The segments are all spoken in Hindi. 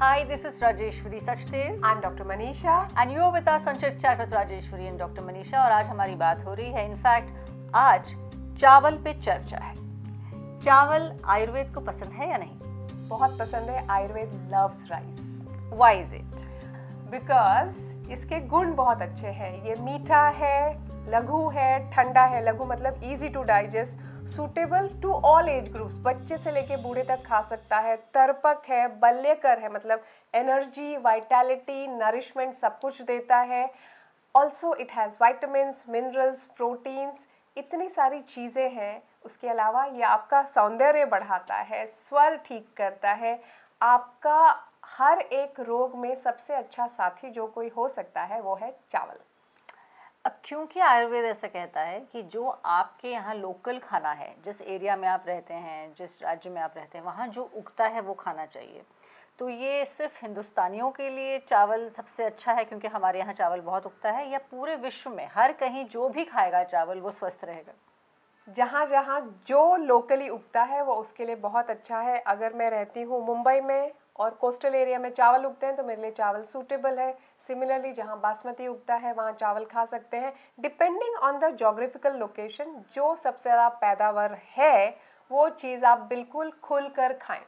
Hi, this is Rajeshwari Sachdev. I'm Dr. Manisha. And you're with us on Chit Chat with Rajeshwari and Dr. Manisha. और आज हमारी बात हो रही है इनफैक्ट आज चावल पे चर्चा है। चावल आयुर्वेद को पसंद है या नहीं? बहुत पसंद है। Ayurveda loves rice. Why is it? Because इसके गुण बहुत अच्छे हैं। ये मीठा है, लघु है, ठंडा है। लघु मतलब easy to digest, suitable to all age groups, बच्चे से लेके बूढ़े तक खा सकता है। तर्पक है, बल्यकर है, मतलब एनर्जी, वाइटैलिटी, नरिशमेंट सब कुछ देता है। Also it has vitamins, minerals, proteins, इतनी सारी चीज़ें हैं। उसके अलावा ये आपका सौंदर्य बढ़ाता है, स्वर ठीक करता है। आपका हर एक रोग में सबसे अच्छा साथी जो कोई हो सकता है वो है चावल। अब क्योंकि आयुर्वेद ऐसा कहता है कि जो आपके यहाँ लोकल खाना है, जिस एरिया में आप रहते हैं, जिस राज्य में आप रहते हैं, वहाँ जो उगता है वो खाना चाहिए। तो ये सिर्फ हिंदुस्तानियों के लिए चावल सबसे अच्छा है क्योंकि हमारे यहाँ चावल बहुत उगता है, या पूरे विश्व में हर कहीं जो भी खाएगा चावल वो स्वस्थ रहेगा? जहाँ जहाँ जो लोकली उगता है वो उसके लिए बहुत अच्छा है। अगर मैं रहती हूँ मुंबई में और कोस्टल एरिया में चावल उगते हैं तो मेरे लिए चावल सूटेबल है। सिमिलरली जहाँ बासमती उगता है वहाँ चावल खा सकते हैं। Depending on the geographical location जो सबसे ज़्यादा पैदावार है वो चीज़ आप बिल्कुल खुल कर खाएँ।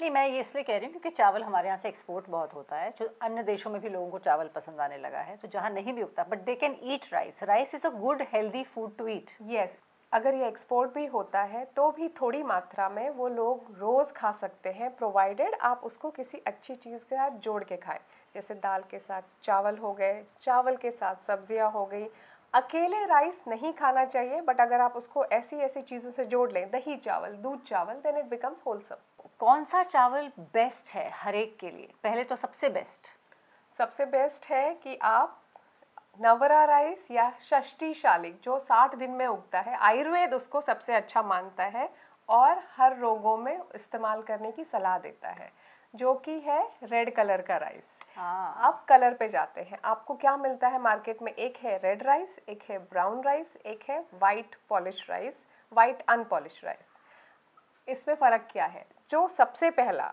नहीं, मैं ये इसलिए कह रही हूँ क्योंकि चावल हमारे यहाँ से एक्सपोर्ट बहुत होता है, जो अन्य देशों में भी लोगों को चावल पसंद आने लगा है। तो जहाँ नहीं भी उगता, but they can eat rice. Rice is a good healthy food to eat. Yes, अगर ये एक्सपोर्ट भी होता है तो भी थोड़ी मात्रा में वो लोग रोज़ खा सकते हैं, प्रोवाइडेड आप उसको किसी अच्छी चीज़ के साथ जोड़ के खाएं। जैसे दाल के साथ चावल हो गए, चावल के साथ सब्जियां हो गई। अकेले राइस नहीं खाना चाहिए, बट अगर आप उसको ऐसी ऐसी चीज़ों से जोड़ लें, दही चावल, दूध चावल, देन इट बिकम्स होलसम। कौन सा चावल बेस्ट है हर एक के लिए? पहले तो सबसे बेस्ट है कि आप नवरा राइस या षष्ठी शालिक जो 60 दिन में उगता है, आयुर्वेद उसको सबसे अच्छा मानता है और हर रोगों में इस्तेमाल करने की सलाह देता है, जो कि है रेड कलर का राइस। अब कलर पे जाते हैं। आपको क्या मिलता है मार्केट में? एक है रेड राइस, एक है ब्राउन राइस, एक है white polish rice, white unpolished rice. इसमें फ़र्क क्या है? जो सबसे पहला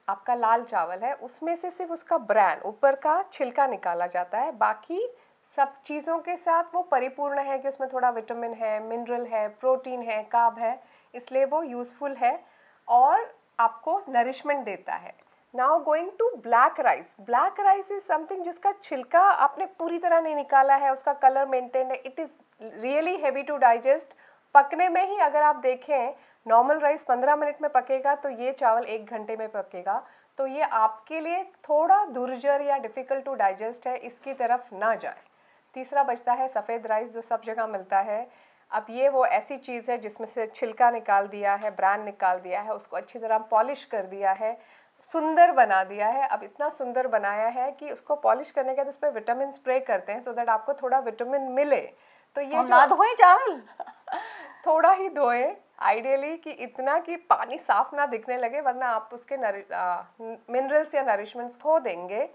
आपका लाल चावल है उसमें से सिर्फ उसका ब्रांड, ऊपर का छिलका निकाला जाता है। बाकी सब चीज़ों के साथ वो परिपूर्ण है कि उसमें थोड़ा विटामिन है, मिनरल है, प्रोटीन है, कार्ब है, इसलिए वो यूज़फुल है और आपको नरिशमेंट देता है। Now going to black rice. Black rice is something जिसका छिलका आपने पूरी तरह नहीं निकाला है, उसका कलर मेंटेन है। It is really heavy to digest. पकने में ही अगर आप देखें, नॉर्मल राइस 15 मिनट में पकेगा तो ये चावल 1 घंटे में पकेगा। तो ये आपके लिए थोड़ा दुर्जर या डिफ़िकल्ट टू डाइजेस्ट है, इसकी तरफ ना जाए। तीसरा बचता है सफ़ेद राइस जो सब जगह मिलता है। अब ये वो ऐसी चीज़ है जिसमें से छिलका निकाल दिया है, ब्रांड निकाल दिया है, उसको अच्छी तरह पॉलिश कर दिया है, सुंदर बना दिया है। अब इतना सुंदर बनाया है कि उसको पॉलिश करने के बाद उस पर विटामिन स्प्रे करते हैं सो दैट आपको थोड़ा विटामिन मिले। तो ये ना धोएं चावल थोड़ा ही धोएं आइडियली, कि इतना कि पानी साफ ना दिखने लगे, वरना आप उसके मिनरल्स या नरिशमेंट्स खो देंगे।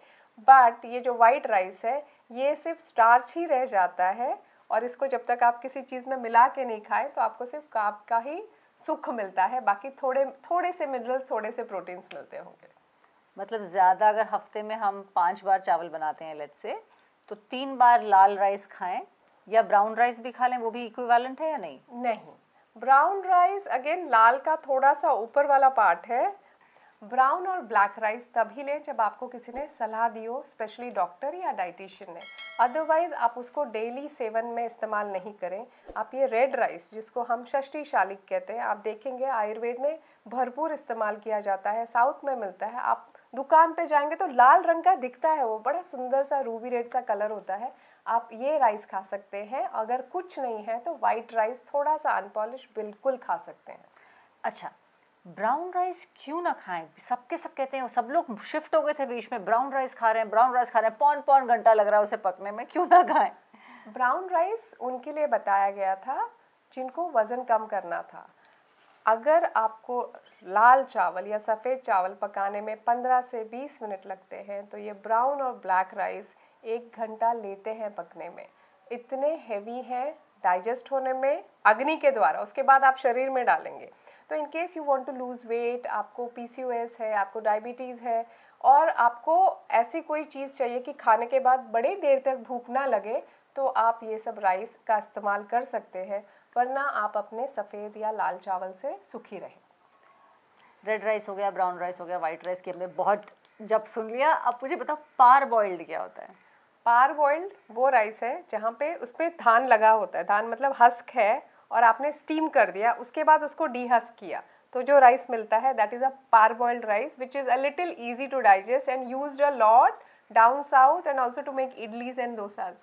बट ये जो वाइट राइस है ये सिर्फ स्टार्च ही रह जाता है और इसको जब तक आप किसी चीज़ में मिला के नहीं खाएं तो आपको सिर्फ कार्ब का ही सुख मिलता है। बाकी थोड़े से मिनरल्स, थोड़े से प्रोटीन्स मिलते होंगे। मतलब ज़्यादा अगर हफ्ते में हम 5 बार चावल बनाते हैं लेट्स से, तो 3 बार लाल राइस खाएं या ब्राउन राइस भी खा लें, वो भी इक्विवेलेंट है या नहीं? नहीं, ब्राउन राइस अगेन लाल का थोड़ा सा ऊपर वाला पार्ट है। ब्राउन और ब्लैक राइस तभी लें जब आपको किसी ने सलाह दी हो, स्पेशली डॉक्टर या डाइटिशियन ने। अदरवाइज आप उसको डेली सेवन में इस्तेमाल नहीं करें। आप ये रेड राइस जिसको हम षष्ठी शालिक कहते हैं, आप देखेंगे आयुर्वेद में भरपूर इस्तेमाल किया जाता है, साउथ में मिलता है। आप दुकान पे जाएंगे तो लाल रंग का दिखता है, वो बड़ा सुंदर सा रूबी रेड सा कलर होता है। आप ये राइस खा सकते हैं। अगर कुछ नहीं है तो वाइट राइस थोड़ा सा अनपॉलिश बिल्कुल खा सकते हैं। अच्छा, ब्राउन राइस क्यों ना खाएं? सब कहते हैं, सब लोग शिफ्ट हो गए थे बीच में, ब्राउन राइस खा रहे हैं, पौन घंटा लग रहा है उसे पकने में, क्यों ना खाएं? ब्राउन राइस उनके लिए बताया गया था जिनको वज़न कम करना था। अगर आपको लाल चावल या सफ़ेद चावल पकाने में 15 से 20 मिनट लगते हैं तो ये ब्राउन और ब्लैक राइस 1 घंटा लेते हैं पकने में। इतने हेवी हैं डाइजेस्ट होने में अग्नि के द्वारा, उसके बाद आप शरीर में डालेंगे। तो in case you want to lose weight, आपको PCOS है, आपको डायबिटीज़ है और आपको ऐसी कोई चीज़ चाहिए कि खाने के बाद बड़ी देर तक भूख ना लगे, तो आप ये सब राइस का इस्तेमाल कर सकते हैं, वरना आप अपने सफ़ेद या लाल चावल से सुखी रहें। रेड राइस हो गया, ब्राउन राइस हो गया, वाइट राइस की हमने बहुत जब सुन लिया। अब मुझे बताओ पार बॉइल्ड क्या होता है? पार बॉइल्ड वो राइस है जहाँ पे उस पर धान लगा होता है, धान मतलब हस्क है, और आपने स्टीम कर दिया, उसके बाद उसको डीहस्क किया, तो जो राइस मिलता है that is a parboiled rice which is a little easy to digest and used a lot down south and also to make idlis and dosas.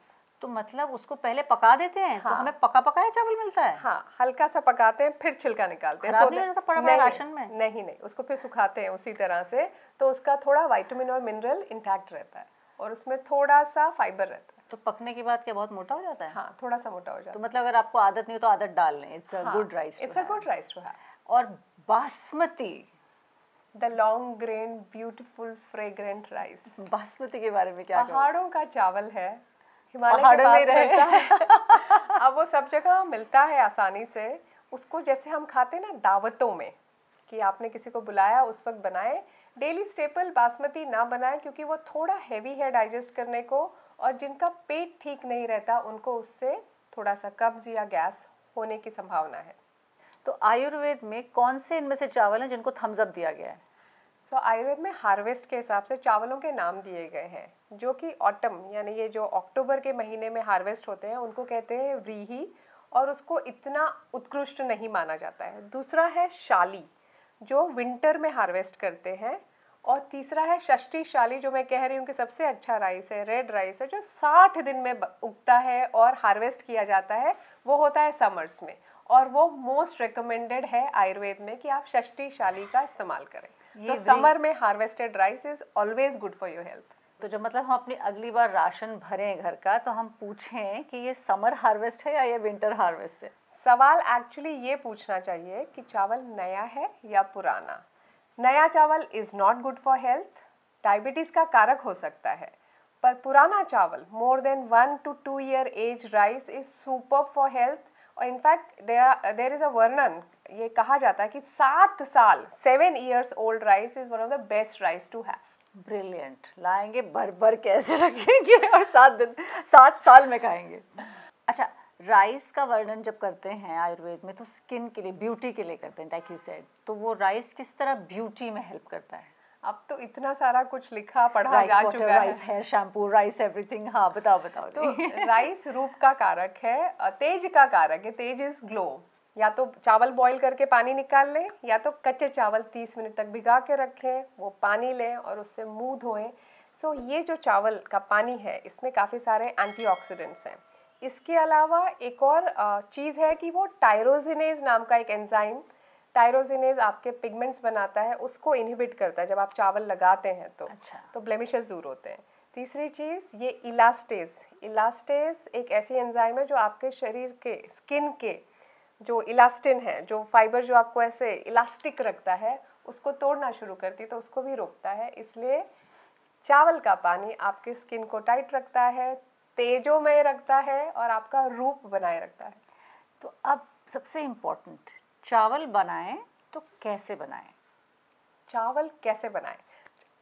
तो मतलब उसको पहले पका देते हैं तो हाँ। हमें पका पकाया चावल मिलता है? हाँ, हल्का सा पकाते हैं, फिर छिलका निकालते हैं। खराब नहीं हो जाता पड़ा पड़ा राशन में? नहीं नहीं, उसको फिर सुखाते हैं उसी तरह से, तो उसका थोड़ा विटामिन और मिनरल इंटैक्ट रहता है और उसमें थोड़ा सा फाइबर रहता है। तो पकने के बाद क्या बहुत मोटा हो जाता है? हाँ, थोड़ा सा मोटा हो जाता तो है। मतलब अगर आपको आदत नहीं हो तो आदत डाल लें। It's a good rice, it's a good rice to have. और basmati, the long grain beautiful fragrant rice, basmati के बारे में क्या कहोगे? पहाड़ों का चावल है, हिमालय के पहाड़ों में पास रहे। मिलता है। अब वो सब जगह मिलता है आसानी से। उसको जैसे हम खाते हैं ना दावतों में, कि आपने किसी को बुलाया उस वक्त बनाए। डेली स्टेपल बासमती ना बनाए, क्योंकि वो थोड़ा हैवी है डाइजेस्ट करने को, और जिनका पेट ठीक नहीं रहता उनको उससे थोड़ा सा कब्ज या गैस होने की संभावना है। तो आयुर्वेद में कौन से इनमें से चावल हैं जिनको थम्स अप दिया गया है? सो आयुर्वेद में हार्वेस्ट के हिसाब से चावलों के नाम दिए गए हैं, जो कि ऑटम यानी ये जो अक्टूबर के महीने में हार्वेस्ट होते हैं उनको कहते हैं व्रीही, और उसको इतना उत्कृष्ट नहीं माना जाता है। दूसरा है शाली, जो विंटर में हार्वेस्ट करते हैं, और तीसरा है षष्ठी शाली, जो मैं कह रही हूँ कि सबसे अच्छा राइस है, रेड राइस है, जो 60 दिन में उगता है और हार्वेस्ट किया जाता है। वो होता है समर्स में, और वो मोस्ट रिकमेंडेड है आयुर्वेद में कि आप षष्ठी शाली का इस्तेमाल करें। तो समर में harvested rice is always good for your health. तो जब मतलब हम अपनी अगली बार राशन भरें घर का, तो हम पूछें कि ये समर हार्वेस्ट है या ये विंटर हार्वेस्ट है? सवाल एक्चुअली ये पूछना चाहिए कि चावल नया है या पुराना। नया चावल is not good for health, diabetes का कारक हो सकता है, पर पुराना चावल more than 1 to 2 year age rice is super for health. और इनफैक्ट देयर इज अ वर्णन, ये कहा जाता है कि 7 साल 7 years old rice is one of the best rice to have. Brilliant, लाएंगे भर भर कैसे रखेंगे और 7 साल में खाएंगे। अच्छा, राइस का वर्णन जब करते हैं आयुर्वेद में तो स्किन के लिए, ब्यूटी के लिए करते हैं, लाइक यू सेड। तो वो राइस किस तरह ब्यूटी में हेल्प करता है? अब तो इतना सारा कुछ लिखा पढ़ा राइस जा वाटर, चुका राइस है। Hair shampoo, rice everything. हाँ, बताओ बताओ। तो राइस रूप का कारक है, तेज का कारक है। तेज इज ग्लो। या तो चावल बॉईल करके पानी निकाल लें, या तो कच्चे चावल 30 मिनट तक भिगा के रखें, वो पानी लें और उससे मुंह धोएं। सो ये जो चावल का पानी है इसमें काफ़ी सारे एंटीऑक्सीडेंट्स हैं। इसके अलावा एक और चीज़ है कि वो टायरोसिनेज नाम का एक एंजाइम, टायरोसिनेज आपके पिगमेंट्स बनाता है, उसको इनहिबिट करता है जब आप चावल लगाते हैं तो। अच्छा। तो ब्लेमिशेस दूर होते हैं। तीसरी चीज़ ये इलास्टेज, इलास्टेज एक ऐसी एंजाइम है जो आपके शरीर के स्किन के जो इलास्टिन है, जो फाइबर जो आपको ऐसे इलास्टिक रखता है, उसको तोड़ना शुरू करती है, तो उसको भी रोकता है। इसलिए चावल का पानी आपके स्किन को टाइट रखता है, तेजोमय रखता है और आपका रूप बनाए रखता है। तो अब सबसे इम्पोर्टेंट, चावल बनाएं तो कैसे बनाएं? चावल कैसे बनाएं?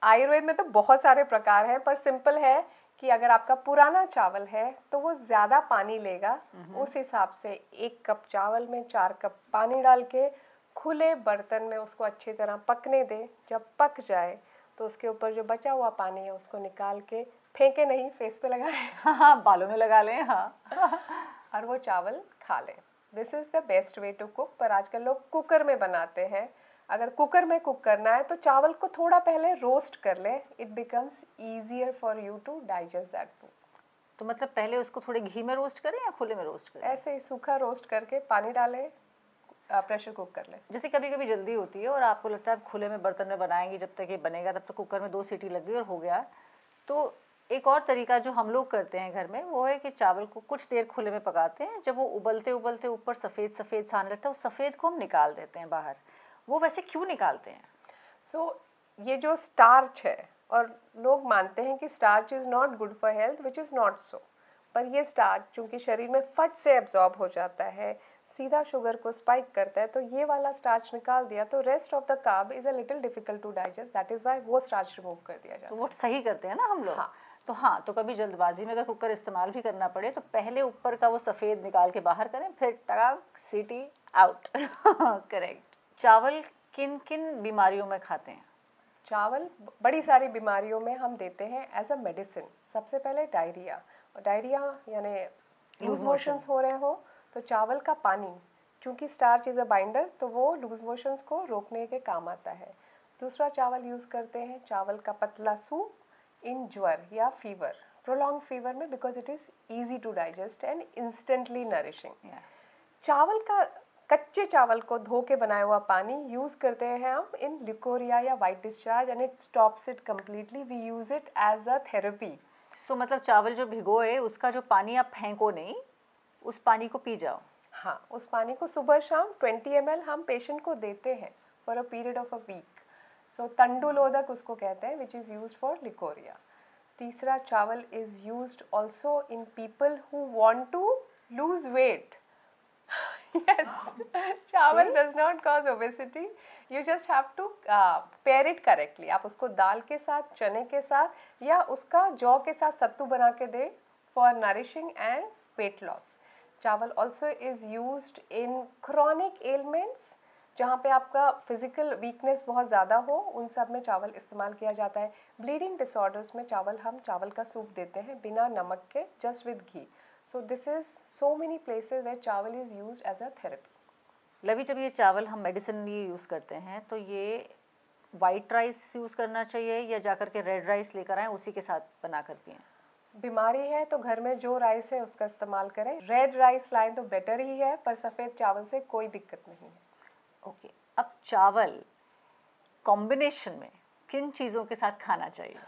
आयुर्वेद में तो बहुत सारे प्रकार हैं, पर सिंपल है कि अगर आपका पुराना चावल है तो वो ज़्यादा पानी लेगा। उस हिसाब से 1 कप चावल में 4 कप पानी डाल के खुले बर्तन में उसको अच्छी तरह पकने दें। जब पक जाए तो उसके ऊपर जो बचा हुआ पानी है उसको निकाल के फेंके नहीं, फेस पे लगाएं। हाँ, बालों में लगा लें। हाँ। और वो चावल खा लें। This is the best way to cook. पर आजकल लोग कुकर में बनाते हैं। अगर कुकर में कुक करना है तो चावल को थोड़ा पहले रोस्ट कर लें, it becomes easier for you to digest that food. तो मतलब पहले उसको थोड़े घी में रोस्ट करें या खुले में रोस्ट करें? ऐसे ही सूखा रोस्ट करके पानी डालें, प्रेशर कुक कर लें। जैसे कभी कभी जल्दी होती है और आपको लगता है आप खुले में बर्तन में बनाएंगे, जब तक ये बनेगा तब तक कुकर में 2 सीटी लग गई और हो गया। तो एक और तरीका जो हम लोग करते हैं घर में वो है कि चावल को कुछ देर खुले में पकाते हैं। जब वो उबलते उबलते ऊपर सफ़ेद सफ़ेद सा आने लगता है, उस सफ़ेद को हम निकाल देते हैं बाहर। वो वैसे क्यों निकालते हैं? ये जो स्टार्च है, और लोग मानते हैं कि starch is not good for health, which is not so. पर ये स्टार्च चूँकि शरीर में फट से एब्जॉर्ब हो जाता है, सीधा शुगर को स्पाइक करता है, तो ये वाला स्टार्च निकाल दिया तो rest of the carb is a little difficult to digest, that is why वो स्टार्च रिमूव कर दिया जाता तो है। वो सही करते हैं ना हम लोग। हाँ। तो हाँ, तो कभी जल्दबाजी में अगर कुकर इस्तेमाल भी करना पड़े तो पहले ऊपर का वो सफ़ेद निकाल के बाहर करें, फिर टड़ाक सीटी आउट। करेक्ट। चावल किन किन बीमारियों में खाते हैं? चावल बड़ी सारी बीमारियों में हम देते हैं एज अ मेडिसिन। सबसे पहले डायरिया, और डायरिया यानी लूज मोशंस हो रहे हो तो चावल का पानी, चूँकि स्टार्च इज़ अ बाइंडर, तो वो लूज मोशंस को रोकने के काम आता है। दूसरा चावल यूज़ करते हैं चावल का पतला सूप इन ज्वर या फीवर, प्रोलॉन्ग फीवर में, because it is easy to digest and instantly nourishing. चावल का कच्चे चावल को धो के बनाया हुआ पानी यूज़ करते हैं हम इन लिकोरिया या white discharge and it stops it completely. We use it as a therapy. So मतलब चावल जो भिगोए उसका जो पानी आप फेंको नहीं, उस पानी को पी जाओ। हाँ, उस पानी को सुबह शाम 20 ml हम पेशेंट को देते हैं for a period of a week. So तंडुलोदक उसको कहते हैं, which is used for leucorrhoea. तीसरा, chawal is used also in people who want to lose weight. Yes, chawal does not cause obesity. You just have to pair it correctly. आप उसको दाल के साथ, चने के साथ या उसका जौ के साथ सत्तू बना के दे for nourishing and weight loss. चावल also is used in chronic ailments, जहाँ पे आपका फिजिकल वीकनेस बहुत ज़्यादा हो, उन सब में चावल इस्तेमाल किया जाता है। ब्लीडिंग डिसऑर्डर्स में हम चावल का सूप देते हैं बिना नमक के, just with ghee. So this is so many places where चावल is used as a therapy. लवी, जब ये चावल हम मेडिसिनली यूज़ करते हैं तो ये वाइट राइस यूज़ करना चाहिए या जाकर के रेड राइस लेकर आएँ उसी के साथ बना कर पिएं? बीमारी है तो घर में जो राइस है उसका इस्तेमाल करें। रेड राइस लाएं तो बेटर ही है, पर सफ़ेद चावल से कोई दिक्कत नहीं है। ओके। अब चावल कॉम्बिनेशन में किन चीज़ों के साथ खाना चाहिए?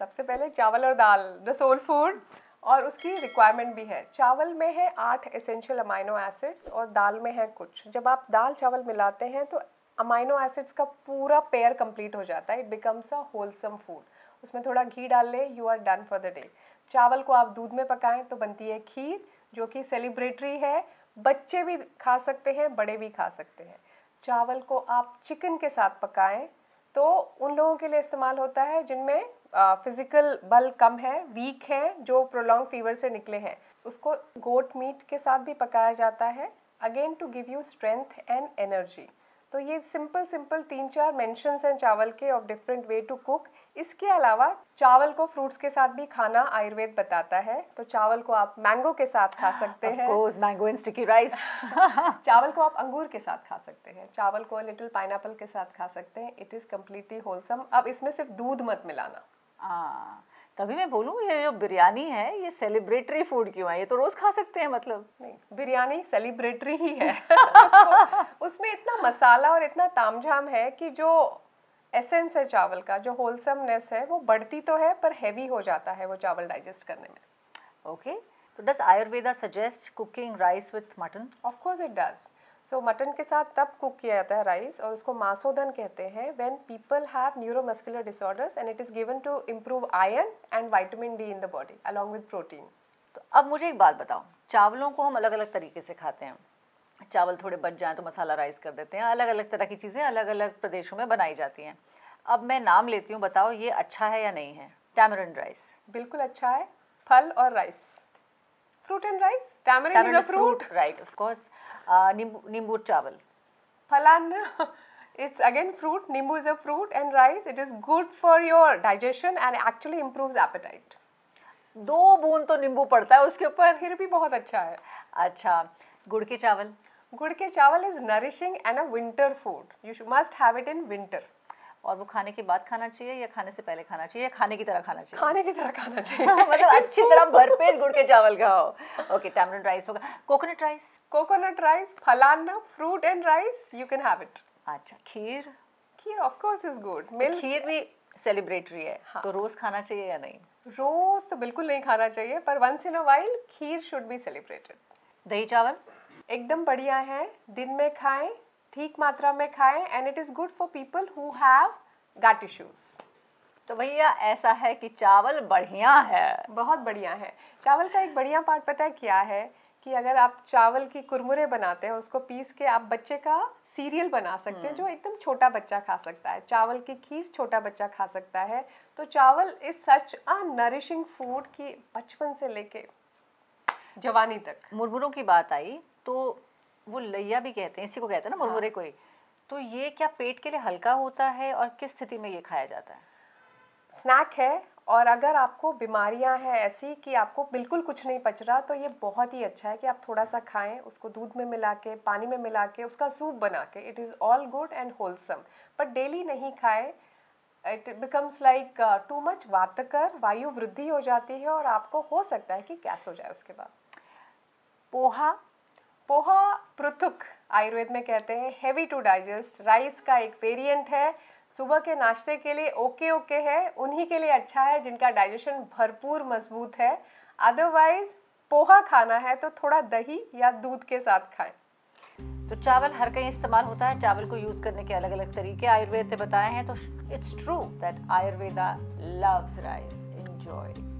सबसे पहले चावल और दाल, द सोल फूड, और उसकी रिक्वायरमेंट भी है। चावल में है 8 एसेंशियल अमाइनो एसिड्स और दाल में है कुछ। जब आप दाल चावल मिलाते हैं तो अमाइनो एसिड्स का पूरा पेयर कंप्लीट हो जाता है, it becomes a wholesome food. उसमें थोड़ा घी डाल ले, you are done for the day. चावल को आप दूध में पकाएं तो बनती है खीर, जो कि सेलिब्रेटरी है, बच्चे भी खा सकते हैं, बड़े भी खा सकते हैं। चावल को आप चिकन के साथ पकाएं तो उन लोगों के लिए इस्तेमाल होता है जिनमें फिजिकल बल कम है, वीक है, जो प्रोलॉन्ग फीवर से निकले हैं। उसको गोट मीट के साथ भी पकाया जाता है, again to give you strength and energy. तो ये सिंपल 3-4 मेंशंस हैं चावल के of different way to cook. इसके अलावा चावल को फ्रूट्स के साथ भी खाना आयुर्वेद बताता है। तो चावल को आप मैंगो के साथ खा सकते हैं। Of course, mango and sticky rice. चावल को आप अंगूर के साथ खा सकते हैं, चावल को लिटिल पाइनएप्पल के साथ खा सकते हैं। It is completely wholesome. अब इसमें सिर्फ दूध मत मिलाना। हाँ, तभी मैं बोलूँ ये जो बिरयानी है ये सेलिब्रेटरी फूड क्यों है? ये तो रोज़ खा सकते हैं मतलब। नहीं, बिरयानी सेलिब्रेटरी ही है। उसमें इतना मसाला और इतना तामझाम है कि जो एसेंस है चावल का, जो होलसमनेस है, वो बढ़ती तो है पर हैवी हो जाता है वो चावल डाइजेस्ट करने में। ओके, तो does Ayurveda suggest cooking rice with mutton? Of course it does. So mutton के साथ तब कुक किया जाता है राइस, और उसको मासोदन कहते हैं, when people have neuromuscular disorders and it is given to improve iron and vitamin D in the body along with protein. तो अब मुझे एक बात बताओ, चावलों को हम अलग अलग तरीके से खाते हैं। चावल थोड़े बच जाएं तो मसाला राइस कर देते हैं, अलग अलग तरह की चीज़ें अलग अलग प्रदेशों में बनाई जाती हैं। अब मैं नाम लेती हूँ, बताओ ये अच्छा है या नहीं है? टैमरिंड राइस बिल्कुल अच्छा है। फल और rice, fruit and rice. Tamarind is a fruit, right, of course. नींबू चावल, फलान it's again fruit. Nimbu is a fruit, and rice, it is good for your digestion and actually improves appetite. 2 बूंद तो नींबू पड़ता है उसके ऊपर, फिर भी बहुत अच्छा है। अच्छा, गुड़ के चावल? गुड़ के चावल is nourishing and a winter food. You must have it in winter. और वो खाने के बाद खाना चाहिए या खाने से पहले खाना चाहिए या खाने की तरह खाना चाहिए? खाने की तरह खाना चाहिए। मतलब अच्छी तरह भरपेट गुड़ के चावल खाओ। ओके, टैमरिंड राइस होगा। Coconut rice? कोकोनट राइस, फलान, fruit and rice, you can have it. अच्छा, खीर? खीर of course is good. तो खीर भी सेलिब्रेटरी है, हाँ। तो रोज खाना चाहिए या नहीं? रोज तो बिल्कुल नहीं खाना चाहिए, पर once in a while kheer should be celebrated. दही चावल? एकदम बढ़िया है, दिन में खाएं, ठीक मात्रा में खाएं, and it is good for people who have gut issues. तो भैया ऐसा है कि चावल बढ़िया है। बहुत बढ़िया है। चावल का एक बढ़िया पार्ट पता है क्या है, कि अगर आप चावल की कुरमुरे बनाते हैं, उसको पीस के आप बच्चे का सीरियल बना सकते हैं जो एकदम छोटा बच्चा खा सकता है। चावल की खीर छोटा बच्चा खा सकता है। तो चावल is such a nourishing food कि बचपन से लेके जवानी तक। मुरमुरों की बात आई तो वो लैया भी कहते हैं, इसी को कहते हैं ना मुरमुरे को ही। तो ये क्या पेट के लिए हल्का होता है और किस स्थिति में ये खाया जाता है? स्नैक है, और अगर आपको बीमारियां हैं ऐसी कि आपको बिल्कुल कुछ नहीं पच रहा, तो ये बहुत ही अच्छा है कि आप थोड़ा सा खाएं, उसको दूध में मिला के, पानी में मिला के, उसका सूप बना के। It is all good and wholesome, but daily नहीं खाएं। It becomes like too much वातकर, वायु वृद्धि हो जाती है और आपको हो सकता है कि गैस हो जाए उसके बाद। पोहा, पोहा पृथुक आयुर्वेद में कहते हैं, हेवी टू डाइजेस्ट, राइस का एक वेरिएंट है। सुबह के नाश्ते के लिए ओके ओके है, उन्हीं के लिए अच्छा है जिनका डाइजेशन भरपूर मजबूत है। अदरवाइज पोहा खाना है तो थोड़ा दही या दूध के साथ खाएं। तो चावल हर कहीं इस्तेमाल होता है, चावल को यूज करने के अलग अलग तरीके आयुर्वेद ने बताए हैं। तो it's true that Ayurveda loves rice. Enjoy.